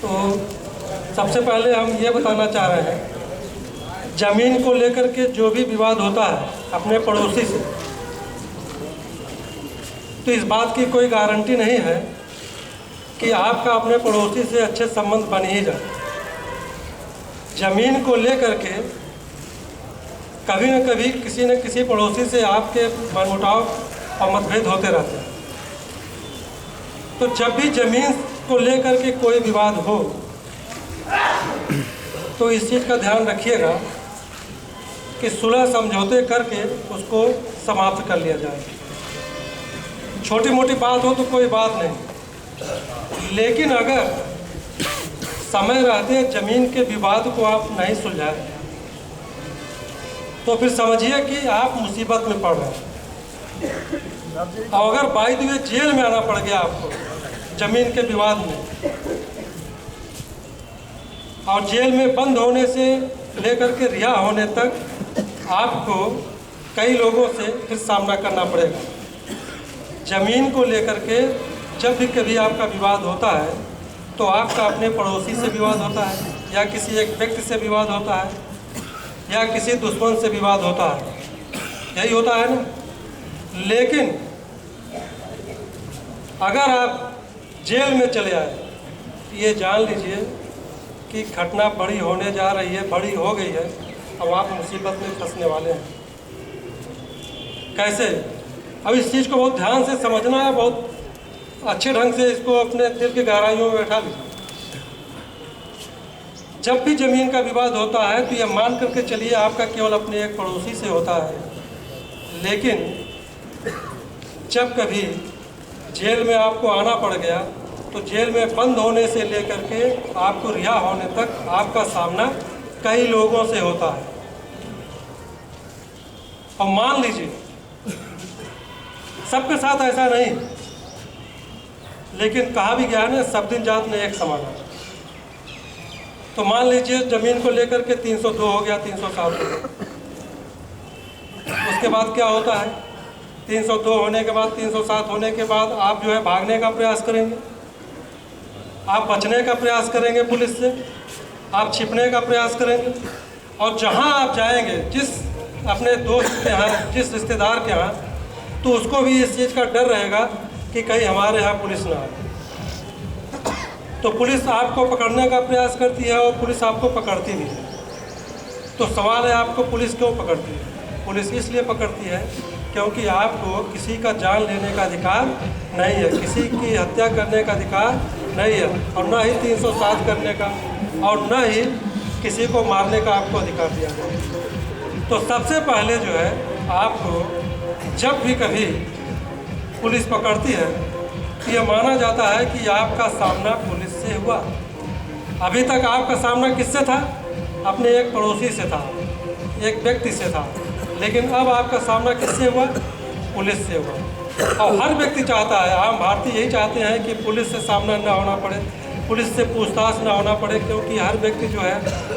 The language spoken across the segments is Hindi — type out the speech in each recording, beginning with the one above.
तो सबसे पहले हम ये बताना चाह रहे हैं, ज़मीन को लेकर के जो भी विवाद होता है अपने पड़ोसी से, तो इस बात की कोई गारंटी नहीं है कि आपका अपने पड़ोसी से अच्छे संबंध बन ही जाए। ज़मीन को लेकर के कभी न कभी किसी न किसी पड़ोसी से आपके मनमुटाव और मतभेद होते रहते हैं। तो जब भी ज़मीन को लेकर के कोई विवाद हो तो इस चीज़ का ध्यान रखिएगा कि सुलह समझौते करके उसको समाप्त कर लिया जाए। छोटी मोटी बात हो तो कोई बात नहीं, लेकिन अगर समय रहते ज़मीन के विवाद को आप नहीं सुलझाए तो फिर समझिए कि आप मुसीबत में पड़ रहे हैं। और अगर बाई द वे जेल में आना पड़ गया आपको ज़मीन के विवाद में, और जेल में बंद होने से लेकर के रिहा होने तक आपको कई लोगों से फिर सामना करना पड़ेगा। ज़मीन को लेकर के जब भी कभी आपका विवाद होता है तो आपका अपने पड़ोसी से विवाद होता है, या किसी एक व्यक्ति से विवाद होता है, या किसी दुश्मन से विवाद होता है, यही होता है ना। लेकिन अगर आप जेल में चले आए, ये जान लीजिए कि घटना बड़ी होने जा रही है, बड़ी हो गई है, अब आप मुसीबत में फंसने वाले हैं। कैसे? अब इस चीज़ को बहुत ध्यान से समझना है, बहुत अच्छे ढंग से इसको अपने दिल की गहराइयों में बैठा लीजिए। जब भी ज़मीन का विवाद होता है तो यह मान करके चलिए आपका केवल अपने एक पड़ोसी से होता है, लेकिन जब कभी जेल में आपको आना पड़ गया तो जेल में बंद होने से लेकर के आपको रिहा होने तक आपका सामना कई लोगों से होता है। और मान लीजिए सबके साथ ऐसा नहीं, लेकिन कहा भी गया ना, सब दिन जात ने एक समान है। तो मान लीजिए ज़मीन को लेकर के 302 हो गया, 307 हो गया, उसके बाद क्या होता है? 302 होने के बाद, 307 होने के बाद आप जो है भागने का प्रयास करेंगे, आप बचने का प्रयास करेंगे पुलिस से, आप छिपने का प्रयास करेंगे, और जहां आप जाएंगे जिस अपने दोस्त के यहाँ, जिस रिश्तेदार के यहाँ, तो उसको भी इस चीज़ का डर रहेगा कि कहीं हमारे यहाँ पुलिस ना आए। तो पुलिस आपको पकड़ने का प्रयास करती है और पुलिस आपको पकड़ती भी है। तो सवाल है, आपको पुलिस क्यों पकड़ती है? पुलिस इसलिए पकड़ती है क्योंकि आपको किसी का जान लेने का अधिकार नहीं है, किसी की हत्या करने का अधिकार नहीं है, और न ही 307 करने का, और न ही किसी को मारने का आपको अधिकार दिया गया। तो सबसे पहले जो है, आपको जब भी कभी पुलिस पकड़ती है तो यह माना जाता है कि आपका सामना पुलिस से हुआ। अभी तक आपका सामना किससे था? अपने एक पड़ोसी से था, एक व्यक्ति से था, लेकिन अब आपका सामना किससे हुआ? पुलिस से हुआ। और हर व्यक्ति चाहता है, आम भारतीय यही चाहते हैं कि पुलिस से सामना ना होना पड़े, पुलिस से पूछताछ ना होना पड़े, क्योंकि हर व्यक्ति जो है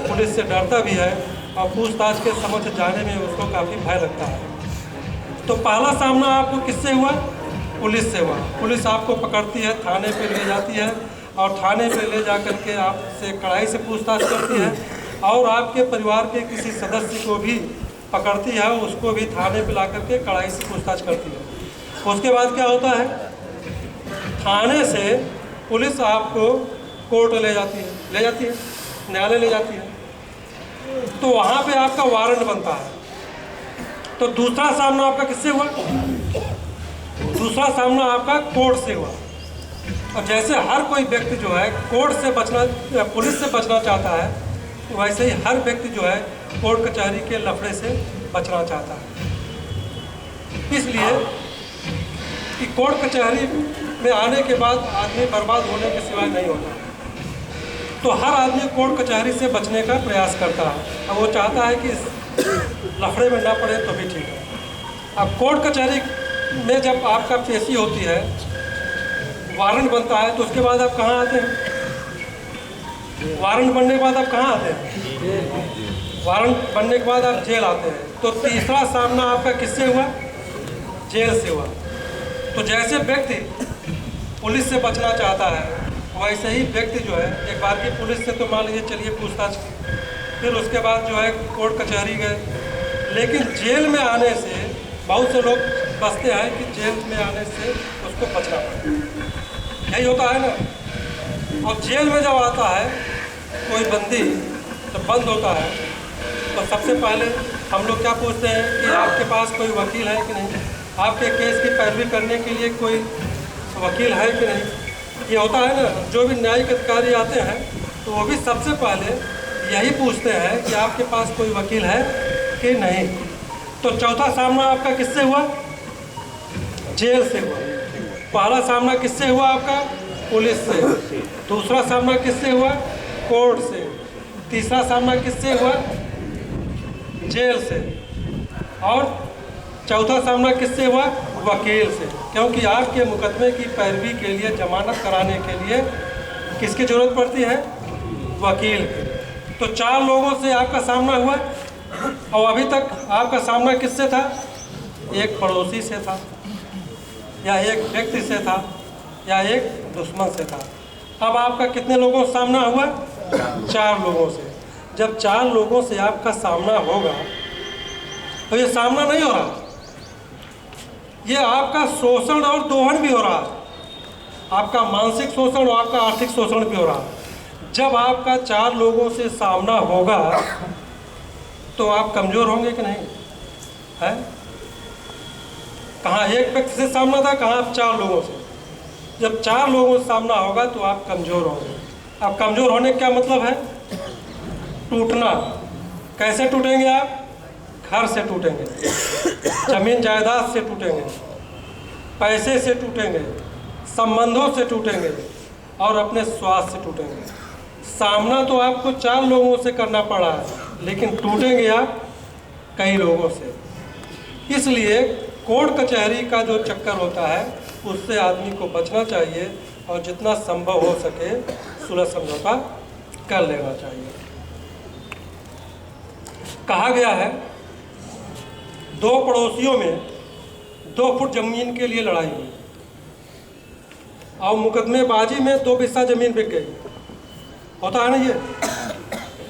पुलिस से डरता भी है और पूछताछ के समक्ष जाने में उसको काफ़ी भय लगता है। तो पहला सामना आपको किससे हुआ? पुलिस से हुआ। पुलिस आपको पकड़ती है, थाने पे ले जाती है, और थाने पे ले जा कर के आपसे कड़ाई से पूछताछ करती है, और आपके परिवार के किसी सदस्य को भी पकड़ती है, उसको भी थाने पे ला करके कड़ाई से पूछताछ करती है। उसके बाद क्या होता है? थाने से पुलिस आपको कोर्ट ले जाती है, न्यायालय ले जाती है। तो वहाँ पे आपका वारंट बनता है। तो दूसरा सामना आपका किससे हुआ? दूसरा सामना आपका कोर्ट से हुआ। और जैसे हर कोई व्यक्ति जो है कोर्ट से बचना, पुलिस से बचना चाहता है, तो वैसे ही हर व्यक्ति जो है कोर्ट कचहरी के लफड़े से बचना चाहता है। इसलिए कि कोर्ट कचहरी में आने के बाद आदमी बर्बाद होने के सिवाय नहीं होता। तो हर आदमी कोर्ट कचहरी से बचने का प्रयास करता है, और वो चाहता है कि इस लफड़े में ना पड़े तो भी ठीक है। अब कोर्ट कचहरी में जब आपका पेशी होती है, वारंट बनता है, तो उसके बाद आप कहाँ आते हैं? वारंट बनने के बाद आप कहाँ आते हैं? वारंट बनने के बाद आप जेल आते हैं। तो तीसरा सामना आपका किससे हुआ? जेल से हुआ। तो जैसे व्यक्ति पुलिस से बचना चाहता है वैसे ही व्यक्ति जो है एक बार की पुलिस से तो मान लीजिए चलिए पूछताछ की, फिर उसके बाद जो है कोर्ट कचहरी गए, लेकिन जेल में आने से बहुत से लोग बचते हैं कि जेल में आने से उसको बचना पड़ता है, यही होता है ना। और जेल में जब आता है कोई बंदी, जब बंद होता है तो सबसे पहले हम लोग क्या पूछते हैं कि आपके पास कोई वकील है कि नहीं, आपके केस की पैरवी करने के लिए कोई वकील है कि नहीं। ये होता है ना, जो भी न्यायिक अधिकारी आते हैं तो वो भी सबसे पहले यही पूछते हैं कि आपके पास कोई वकील है कि नहीं। तो चौथा सामना आपका किससे हुआ? जेल से हुआ। पहला सामना किससे हुआ आपका? पुलिस से। दूसरा सामना किससे हुआ? कोर्ट से। तीसरा सामना किससे हुआ? जेल से। और चौथा सामना किससे हुआ? वकील से। क्योंकि आपके मुकदमे की पैरवी के लिए, जमानत कराने के लिए किसकी ज़रूरत पड़ती है? वकील की। तो 4 लोगों से आपका सामना हुआ, और अभी तक आपका सामना किससे था? एक पड़ोसी से था, या एक व्यक्ति से था, या एक दुश्मन से था। अब आपका कितने लोगों से सामना हुआ? 4 लोगों से। जब 4 लोगों से आपका सामना होगा तो ये सामना नहीं हो रहा, ये आपका शोषण और दोहन भी हो रहा है। आपका मानसिक शोषण और आपका आर्थिक शोषण भी हो रहा है। जब आपका 4 लोगों से सामना होगा तो आप कमज़ोर होंगे कि नहीं? है कहाँ एक व्यक्ति से सामना था, कहाँ आप 4 लोगों से। जब 4 लोगों से सामना होगा तो आप कमज़ोर होंगे। अब कमज़ोर होने का क्या मतलब है? टूटना। कैसे टूटेंगे आप? घर से टूटेंगे, जमीन जायदाद से टूटेंगे, पैसे से टूटेंगे, संबंधों से टूटेंगे, और अपने स्वास्थ्य से टूटेंगे। सामना तो आपको 4 लोगों से करना पड़ा है, लेकिन टूटेंगे आप कई लोगों से। इसलिए कोर्ट कचहरी का जो चक्कर होता है उससे आदमी को बचना चाहिए, और जितना संभव हो सके सुलह समझौता कर लेना चाहिए। कहा गया है 2 पड़ोसियों में 2 फुट जमीन के लिए लड़ाई हुई, और मुकदमेबाजी में 2 बिस्सा जमीन बिक गई। होता है ना ये,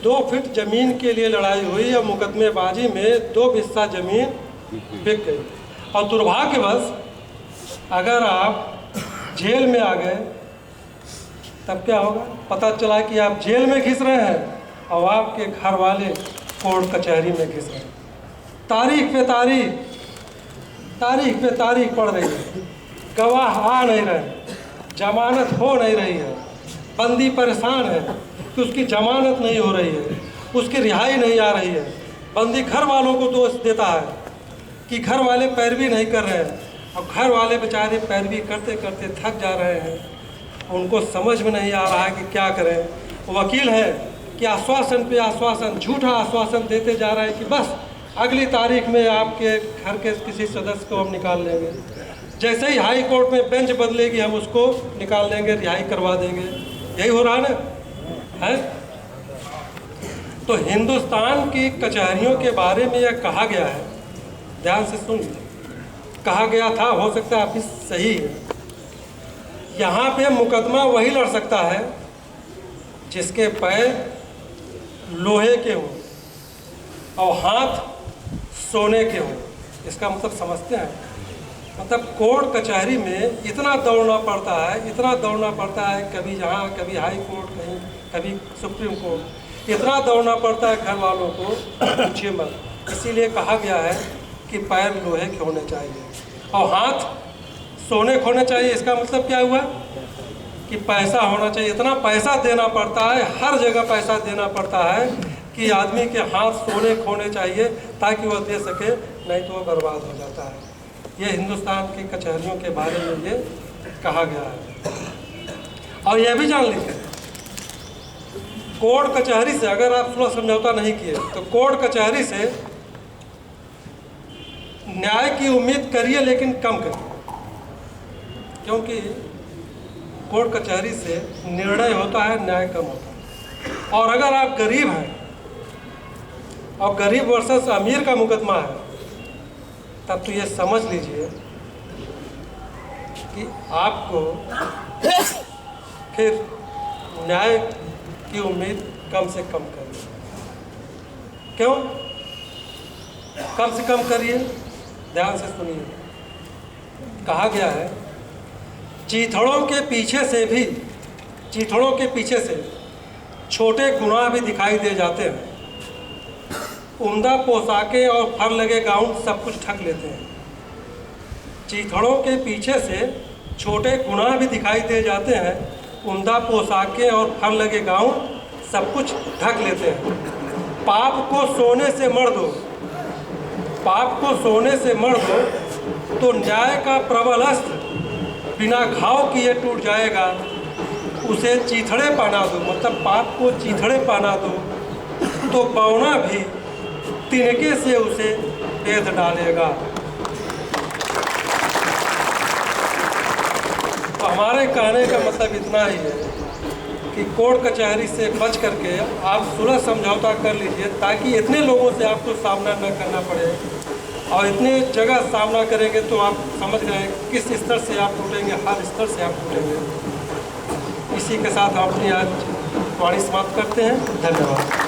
2 फीट जमीन के लिए लड़ाई हुई और मुकदमेबाजी में 2 बिस्सा जमीन बिक गई। और दुर्भाग्यवश अगर आप जेल में आ गए तब क्या होगा? पता चला कि आप जेल में घिस रहे हैं और आपके घर वाले कोर्ट कचहरी में घिस रहे हैं। तारीख पे तारीख पड़ रही है, गवाह आ नहीं रहे, जमानत हो नहीं रही है, बंदी परेशान है कि उसकी जमानत नहीं हो रही है, उसकी रिहाई नहीं आ रही है। बंदी घर वालों को दोष देता है कि घर वाले पैरवी नहीं कर रहे हैं, और घर वाले बेचारे पैरवी करते करते थक जा रहे हैं, उनको समझ में नहीं आ रहा है कि क्या करें। वकील है कि आश्वासन पे आश्वासन, झूठा आश्वासन देते जा रहे हैं कि बस अगली तारीख में आपके घर के किसी सदस्य को हम निकाल लेंगे, जैसे ही हाई कोर्ट में बेंच बदलेगी हम उसको निकाल लेंगे, रिहाई करवा देंगे। यही हो रहा है ना, है? तो हिंदुस्तान की कचहरियों के बारे में यह कहा गया है, ध्यान से सुन लीजिए, कहा गया था, हो सकता है अभी सही है, यहाँ पे मुकदमा वही लड़ सकता है जिसके पैर लोहे के हों और हाथ सोने के हों। इसका मतलब समझते हैं? मतलब कोर्ट कचहरी में इतना दौड़ना पड़ता है, इतना दौड़ना पड़ता है, कभी यहाँ कभी हाई कोर्ट, कहीं कभी सुप्रीम कोर्ट, इतना दौड़ना पड़ता है घर वालों को पूछिए मत। इसीलिए कहा गया है कि पैर लोहे के होने चाहिए और हाथ सोने के होने चाहिए। इसका मतलब क्या हुआ कि पैसा होना चाहिए। इतना पैसा देना पड़ता है, हर जगह पैसा देना पड़ता है कि आदमी के हाथ सोने के होने चाहिए ताकि वह दे सके, नहीं तो वह बर्बाद हो जाता है। ये हिंदुस्तान की कचहरियों के बारे में ये कहा गया है। और यह भी जान लीजिए, कोर्ट कचहरी से अगर आप सुलह समझौता नहीं किए तो कोर्ट कचहरी से न्याय की उम्मीद करिए, लेकिन कम करिए, क्योंकि कोर्ट कचहरी से निर्णय होता है, न्याय कम होता है। और अगर आप गरीब हैं और गरीब वर्सेस अमीर का मुकदमा है, तब तो ये समझ लीजिए कि आपको फिर न्याय की उम्मीद कम से कम करिए। क्यों कम से कम करिए? ध्यान से सुनिए। कहा गया है चीथड़ों के पीछे से छोटे गुनाह भी दिखाई दे जाते हैं। उम्दा पोशाकें और फर लगे गाउन सब कुछ ढक लेते हैं। चीथड़ों के पीछे से छोटे गुनाह भी दिखाई दे जाते हैं। उम्दा पोशाकें और फर लगे गाउन सब कुछ ढक लेते हैं। पाप को सोने से मढ़ दो तो न्याय का प्रबल अस्त्र बिना घाव किए टूट जाएगा। उसे चीथड़े पहना दो, मतलब पाप को चीथड़े पहना दो तो बौना भी तिनके से उसे बेध डालेगा। तो हमारे कहने का मतलब इतना ही है कि कोर्ट कचहरी से बच करके आप सुलह समझौता कर लीजिए, ताकि इतने लोगों से आपको सामना न करना पड़े। और इतने जगह सामना करेंगे तो आप समझ गए किस स्तर से आप टूटेंगे, हर स्तर से आप टूटेंगे। इसी के साथ हम अपनी आज वाणी समाप्त करते हैं। धन्यवाद।